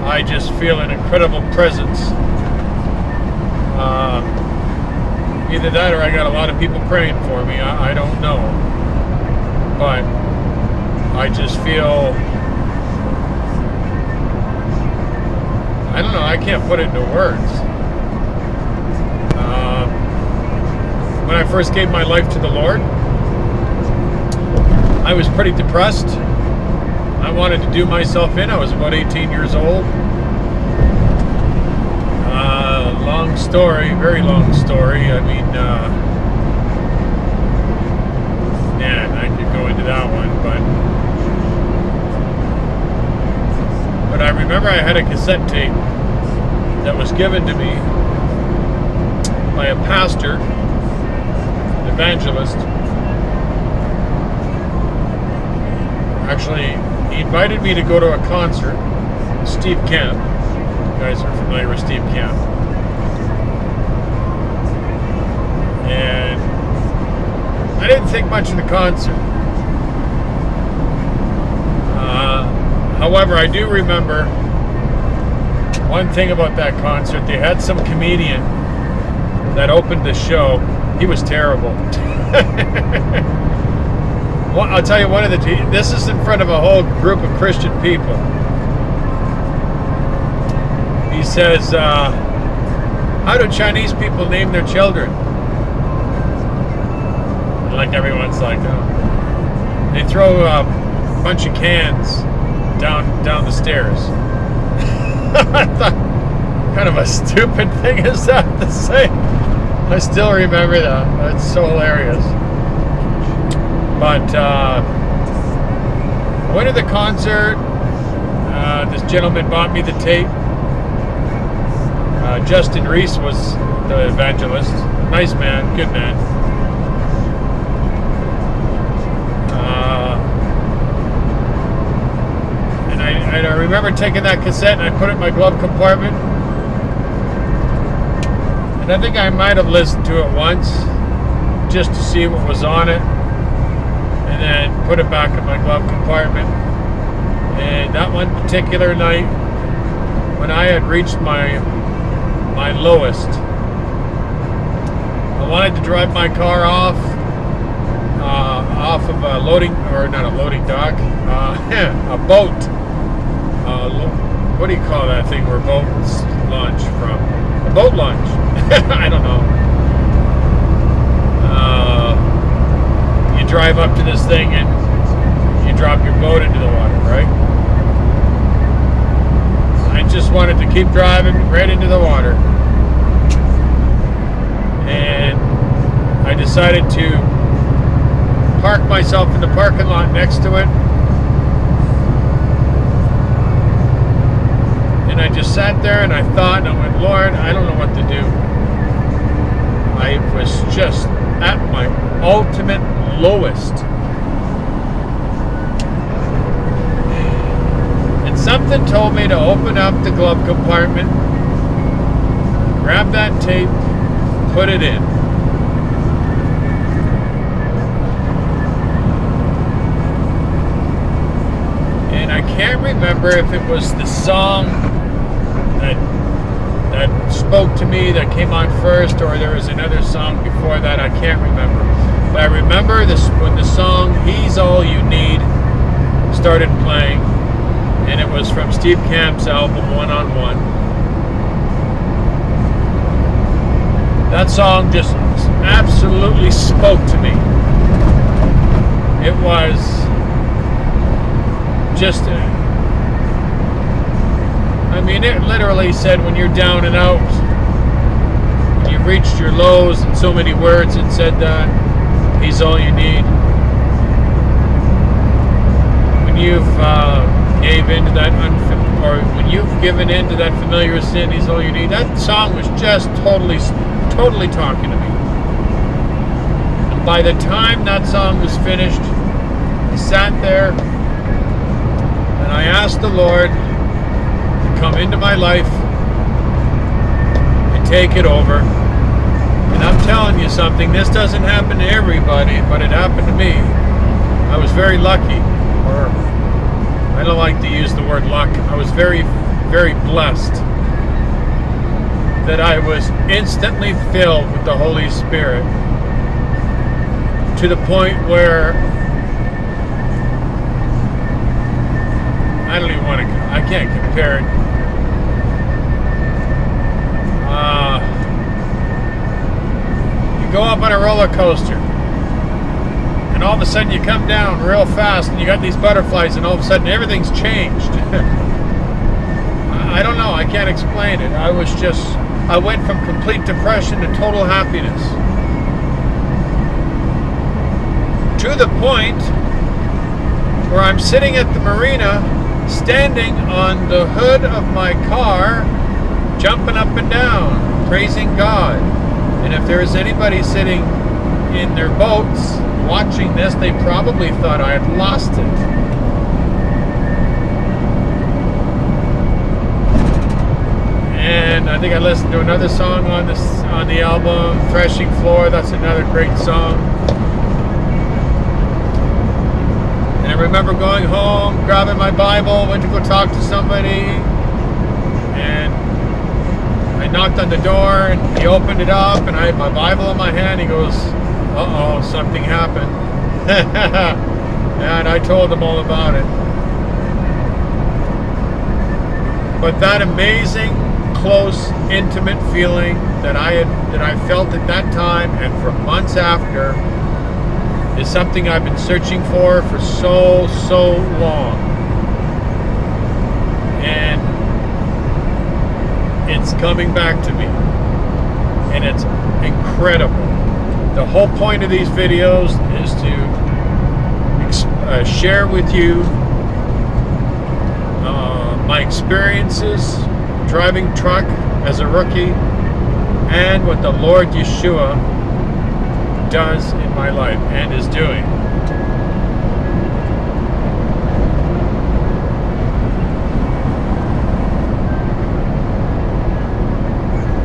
I just feel an incredible presence. Either that or I got a lot of people praying for me. I don't know. But I just feel, I don't know, I can't put it into words. When I first gave my life to the Lord, I was pretty depressed. I wanted to do myself in. I was about 18 years old. Long story, very long story. I mean, man, I could go into that one, but I remember I had a cassette tape that was given to me by a pastor, evangelist. Actually, he invited me to go to a concert. Steve Camp. You guys are familiar with Steve Camp. And I didn't think much of the concert. However, I do remember one thing about that concert. They had some comedian that opened the show. He was terrible. Well, I'll tell you one of this is in front of a whole group of Christian people. He says, how do Chinese people name their children? And like everyone's like, oh. They throw a bunch of cans down the stairs. I thought, what kind of a stupid thing is that to say? I still remember that. That's so hilarious. But I went to the concert. This gentleman bought me the tape. Justin Reese was the evangelist. Nice man, good man. And I remember taking that cassette and I put it in my glove compartment. And I think I might have listened to it once just to see what was on it. And then put it back in my glove compartment. And that one particular night, when I had reached my lowest, I wanted to drive my car off of a loading, or not a loading dock, a boat. What do you call that thing where boats launch from? A boat launch. I don't know. You drive up to this thing and you drop your boat into the water, right? I just wanted to keep driving right into the water. And I decided to park myself in the parking lot next to it. And I just sat there and I thought, and I went, Lord, I don't know what to do. I was just at my ultimate lowest. And something told me to open up the glove compartment, grab that tape, put it in. And I can't remember if it was the song that spoke to me that came on first, or there was another song before that. I can't remember. But I remember this when the song He's All You Need started playing, and it was from Steve Camp's album One on One. That song just absolutely spoke to me. It was just, I I mean, it literally said when you're down and out, when you've reached your lows, in so many words, it said that He's all you need. When you've gave into that when you've given in to that familiar sin, He's all you need. That song was just totally talking to me. And by the time that song was finished, I sat there and I asked the Lord to come into my life and take it over. And I'm telling you something, this doesn't happen to everybody, but it happened to me. I was very lucky, or I don't like to use the word luck. I was very, very blessed that I was instantly filled with the Holy Spirit to the point where I don't even want to, I can't compare it. You go up on a roller coaster and all of a sudden you come down real fast and you got these butterflies and all of a sudden everything's changed. I don't know, I can't explain it. I went from complete depression to total happiness. To the point where I'm sitting at the marina, standing on the hood of my car, jumping up and down, praising God. And if there is anybody sitting in their boats watching this, they probably thought I had lost it. And I think I listened to another song on the album, Threshing Floor. That's another great song. And I remember going home, grabbing my Bible, went to go talk to somebody, and I knocked on the door, and he opened it up, and I had my Bible in my hand. He goes, "Uh-oh, something happened." And I told him all about it. But that amazing, close, intimate feeling that I felt at that time and for months after is something I've been searching for so long. And it's coming back to me. And it's incredible. The whole point of these videos is to share with you my experiences driving truck as a rookie and what the Lord Yeshua does in my life and is doing.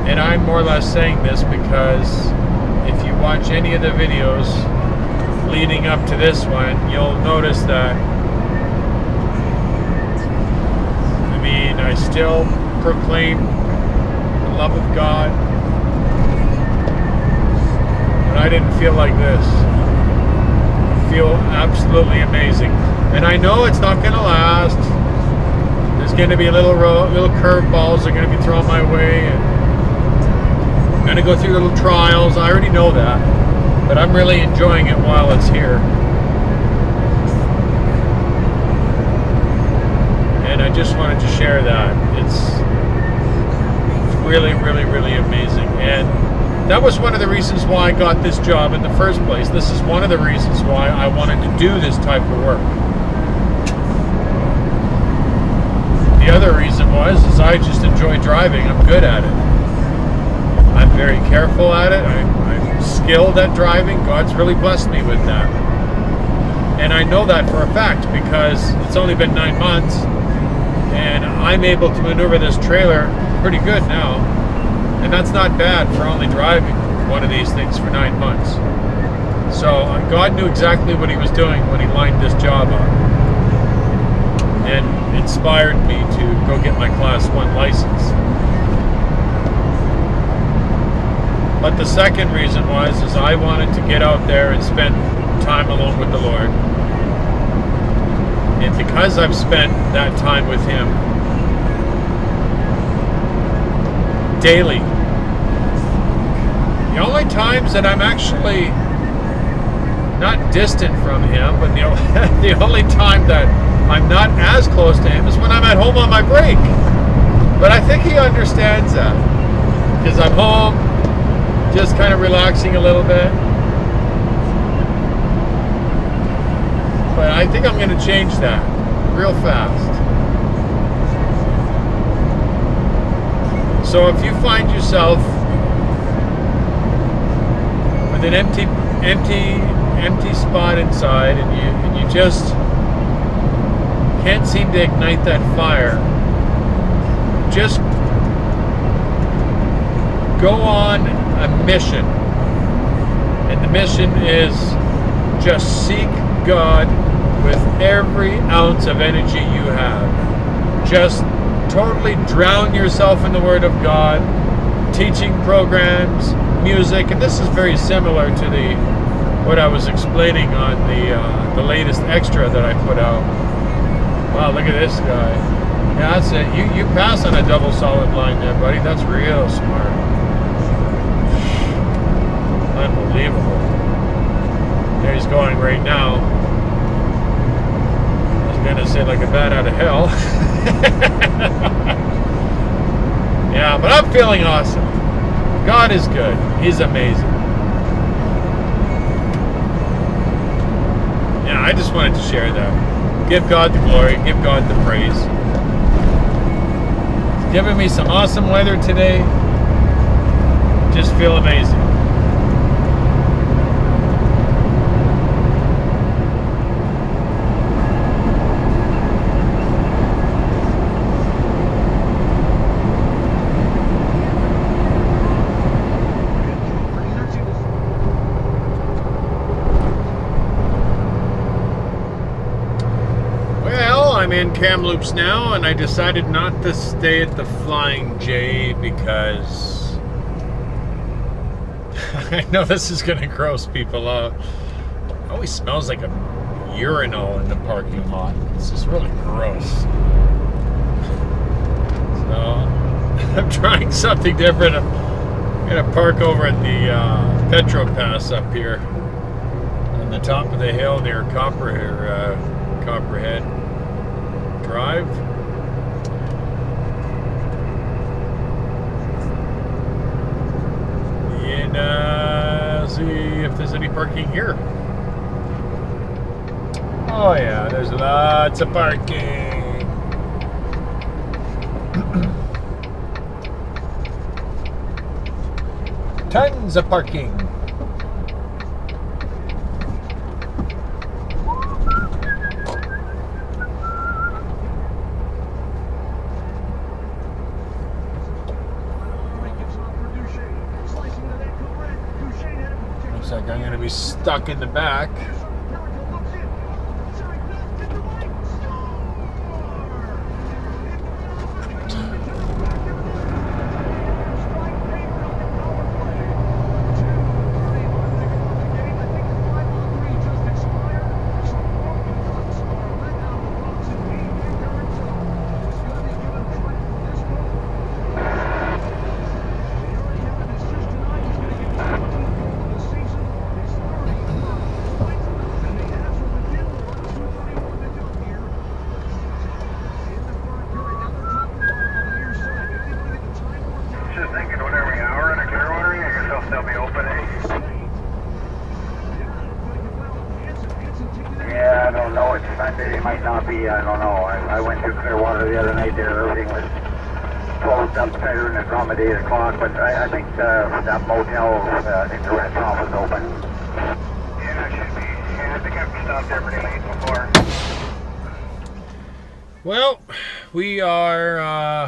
And I'm more or less saying this because if you watch any of the videos leading up to this one, you'll notice that I still proclaim the love of God, but I didn't feel like this. I feel absolutely amazing, and I know it's not going to last. There's going to be little curveballs that are going to be thrown my way, and I'm going to go through little trials. I already know that, but I'm really enjoying it while it's here. And I just wanted to share that. It's really, really, really amazing. And that was one of the reasons why I got this job in the first place. This is one of the reasons why I wanted to do this type of work. The other reason is I just enjoy driving. I'm good at it. I'm very careful at it. I'm skilled at driving. God's really blessed me with that. And I know that for a fact because it's only been 9 months. And I'm able to maneuver this trailer pretty good now. And that's not bad for only driving one of these things for 9 months. So God knew exactly what He was doing when He lined this job up. And inspired me to go get my Class 1 license. But the second reason is I wanted to get out there and spend time alone with the Lord. And because I've spent that time with Him daily, the only times that I'm actually not distant from Him, but the only time that I'm not as close to Him is when I'm at home on my break. understands that. Because I'm home, just kind of relaxing a little bit. But I think I'm going to change that real fast. So if you find yourself with an empty spot inside, and you just can't seem to ignite that fire, just go on a mission. And the mission is just seek God with every ounce of energy you have. Just totally drown yourself in the Word of God, teaching programs, music, and this is very similar to what I was explaining on the latest extra that I put out. Wow, look at this guy. Yeah, that's it. You pass on a double solid line there, buddy. That's real smart. Unbelievable. There he's going right now. I was gonna say like a bat out of hell. Yeah, but I'm feeling awesome. God is good. He's amazing. Yeah, I just wanted to share that. Give God the glory. Give God the praise. He's giving me some awesome weather today. Just feel amazing. I'm in Kamloops now, and I decided not to stay at the Flying J because I know this is going to gross people out. It always smells like a urinal in the parking lot. It's just really gross. So I'm trying something different. I'm going to park over at the Petro Pass up here on the top of the hill near Copperhead Drive. And see if there's any parking here. Oh yeah, there's lots of parking. Tons of parking. Like I'm going to be stuck in the back. Yeah, I don't know. It's Sunday. It might not be. I don't know. I went to Clearwater the other night there. Everything was closed up tighter than accommodate o'clock, but I think that motel, I think the restaurant was open. Yeah, it should be. Yeah, I think I've stopped there pretty late before. Well, we are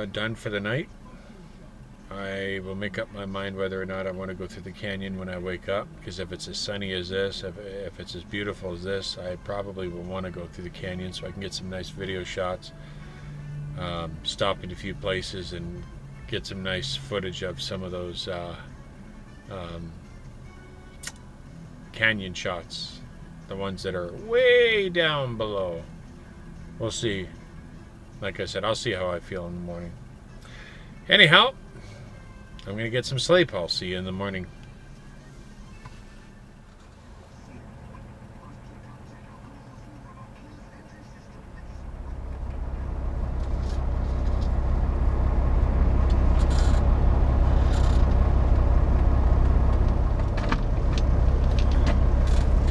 done for the night. I will make up my mind whether or not I want to go through the canyon when I wake up, because if it's as sunny as this, if it's as beautiful as this, I probably will want to go through the canyon so I can get some nice video shots, stop in a few places and get some nice footage of some of those canyon shots, the ones that are way down below. We'll see. Like I said, I'll see how I feel in the morning. Anyhow, I'm going to get some sleep. I'll see you in the morning.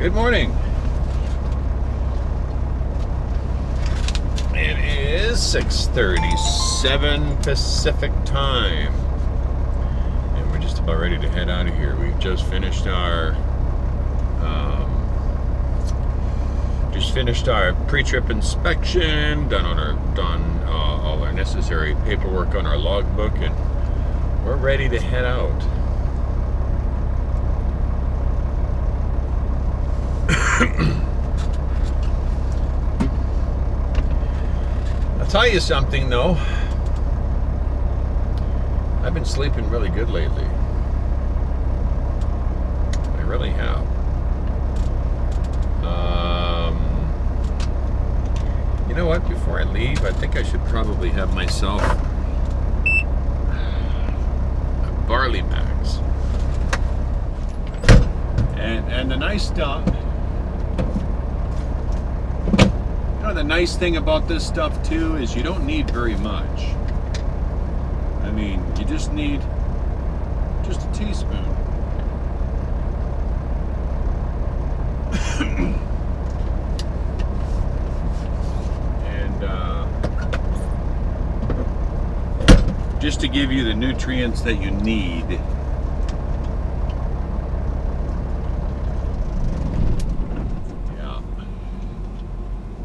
Good morning. It is 6:37 Pacific time, and we're just about ready to head out of here. We've just finished our pre-trip inspection, done all our necessary paperwork on our logbook, and we're ready to head out. I'll tell you something though. I've been sleeping really good lately. I really have. You know what? Before I leave, I think I should probably have myself a barley max. And the nice stuff. The nice thing about this stuff too is you don't need very much. I mean, you just need just a teaspoon. And just to give you the nutrients that you need.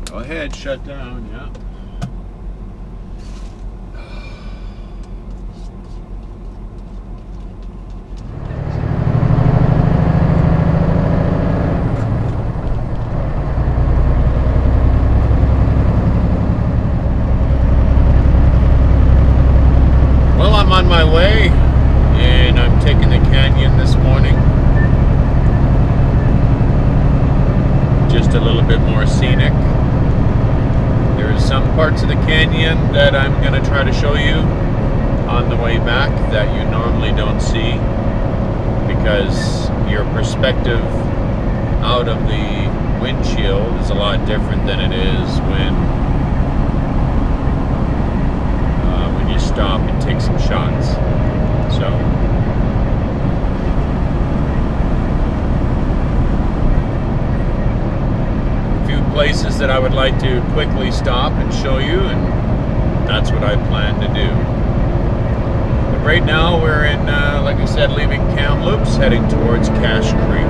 Go ahead, shut down, yeah. Well, I'm on my way, and I'm taking the canyon this morning. Just a little bit more scenic. There's some parts of the canyon that I'm going to try to show you on the way back that you normally don't see, because your perspective out of the windshield is a lot different than it is when you stop and take some shots. So places that I would like to quickly stop and show you, and that's what I plan to do. But right now we're in, like I said, leaving Kamloops, heading towards Cache Creek.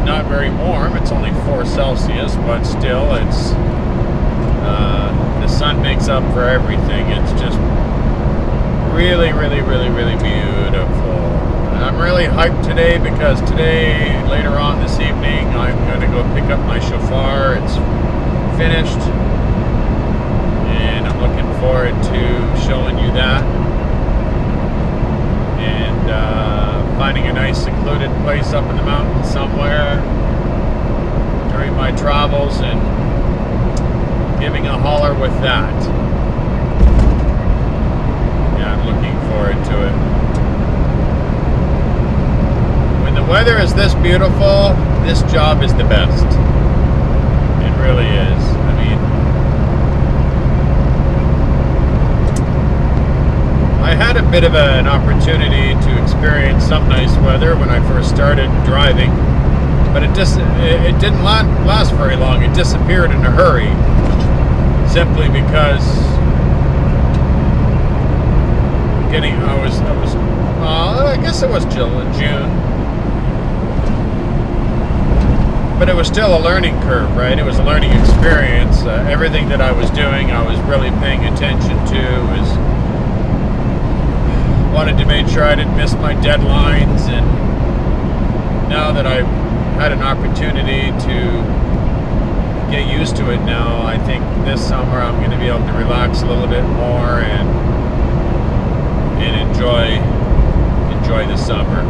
not very warm. It's only 4 Celsius, but still, it's the sun makes up for everything. It's just really, really, really, really beautiful. And I'm really hyped today because today, later on this evening, I'm going to go pick up my shofar. It's finished, and I'm looking forward to showing you that. And finding a nice secluded place up in the mountains somewhere during my travels and giving a holler with that. Yeah, I'm looking forward to it. When the weather is this beautiful, this job is the best. It really is. I mean, I had a bit of an opportunity to experience some nice weather when I first started driving, but it didn't last very long. It disappeared in a hurry, simply because I guess it was June, but it was still a learning curve, right? It was a learning experience. Everything that I was doing, I was really paying attention to. Wanted to make sure I didn't miss my deadlines, and now that I've had an opportunity to get used to it now, I think this summer I'm going to be able to relax a little bit more and enjoy the summer.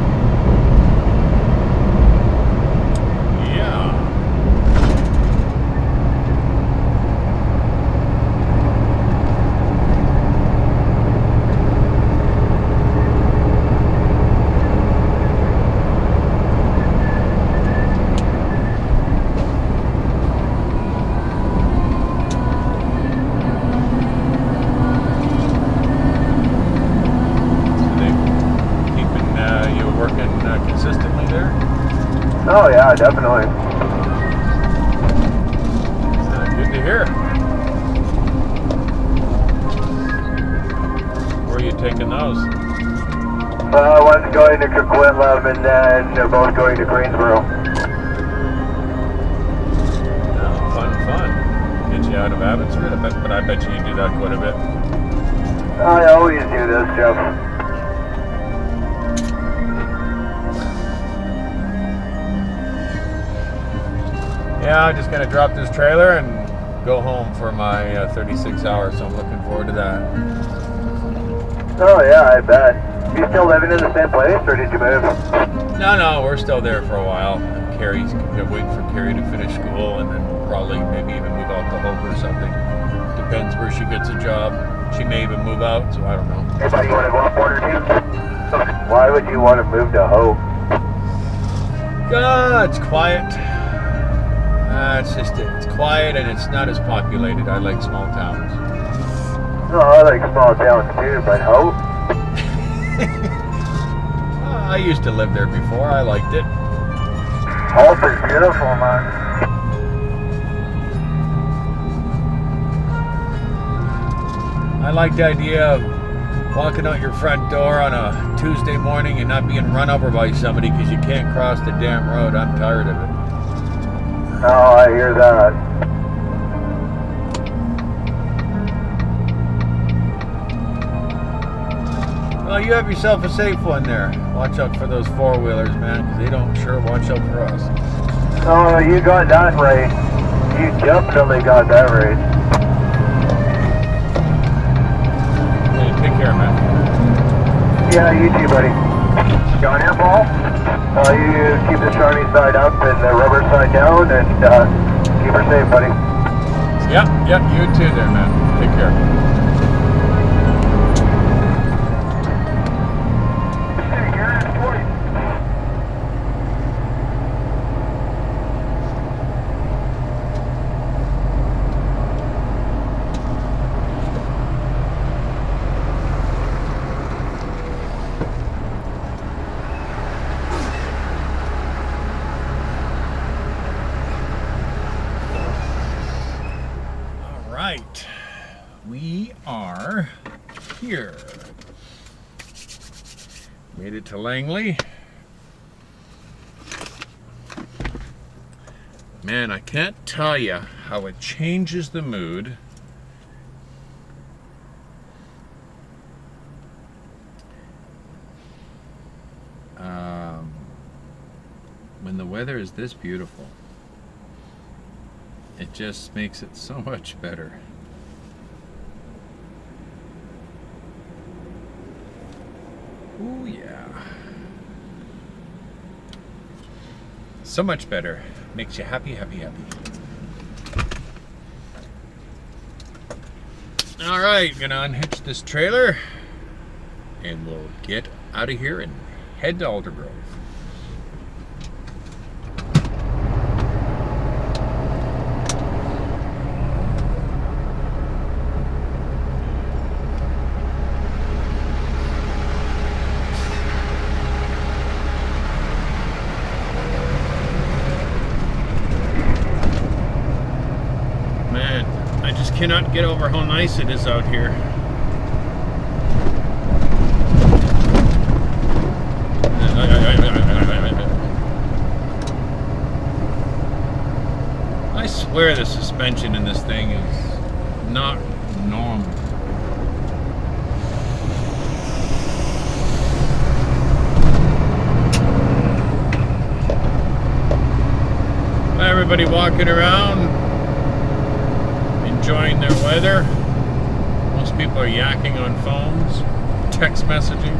Oh yeah, definitely. Good to hear. Where are you taking those? One's going to Coquitlam and then they're both going to Greensboro. Fun. Get you out of Abbotsford, but I bet you do that quite a bit. I always do this, Jeff. Yeah, I'm just going to drop this trailer and go home for my 36 hours, so I'm looking forward to that. Oh yeah, I bet. You still living in the same place, or did you move? No, we're still there for a while. Carrie's waiting for Carrie to finish school, and then we'll probably maybe even move out to Hope or something. Depends where she gets a job. She may even move out, so I don't know. Anybody want to go up one or two? Why would you want to move to Hope? It's quiet. It's quiet and it's not as populated. I like small towns. No, I like small towns too, but Hope? I used to live there before. I liked it. Hope is beautiful, man. I like the idea of walking out your front door on a Tuesday morning and not being run over by somebody because you can't cross the damn road. I'm tired of it. Oh, I hear that. Well, you have yourself a safe one there. Watch out for those four-wheelers, man, because they don't sure watch out for us. Oh, you got that right. You definitely got that right. Hey, take care, man. Yeah, you too, buddy. Got here, Paul? You keep the shiny side up and the rubber side down, and keep her safe, buddy. Yep, you too there, man. Take care. Right, we are here. Made it to Langley. Man, I can't tell you how it changes the mood. When the weather is this beautiful, it just makes it so much better. Ooh, yeah. So much better. Makes you happy, happy, happy. All right, gonna unhitch this trailer and we'll get out of here and head to Alder Grove. Cannot get over how nice it is out here. I swear the suspension in this thing is not normal. Everybody walking around, enjoying their weather. Most people are yakking on phones, text messaging.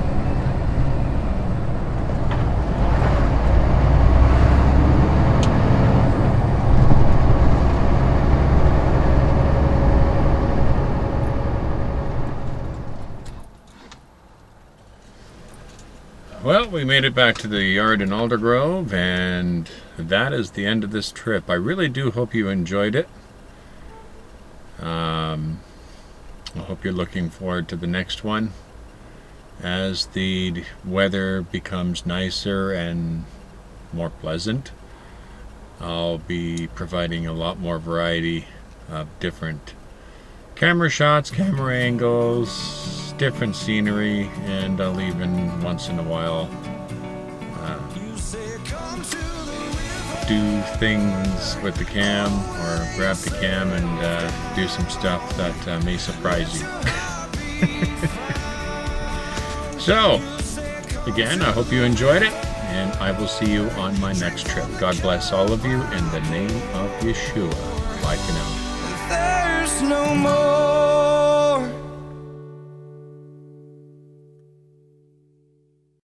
Well, we made it back to the yard in Alder Grove, and that is the end of this trip. I really do hope you enjoyed it. I hope you're looking forward to the next one. As the weather becomes nicer and more pleasant, I'll be providing a lot more variety of different camera shots, camera angles, different scenery, and I'll even once in a while do things with the cam or grab the cam and do some stuff that may surprise you. So, again, I hope you enjoyed it, and I will see you on my next trip. God bless all of you in the name of Yeshua. Bye for now. There's no more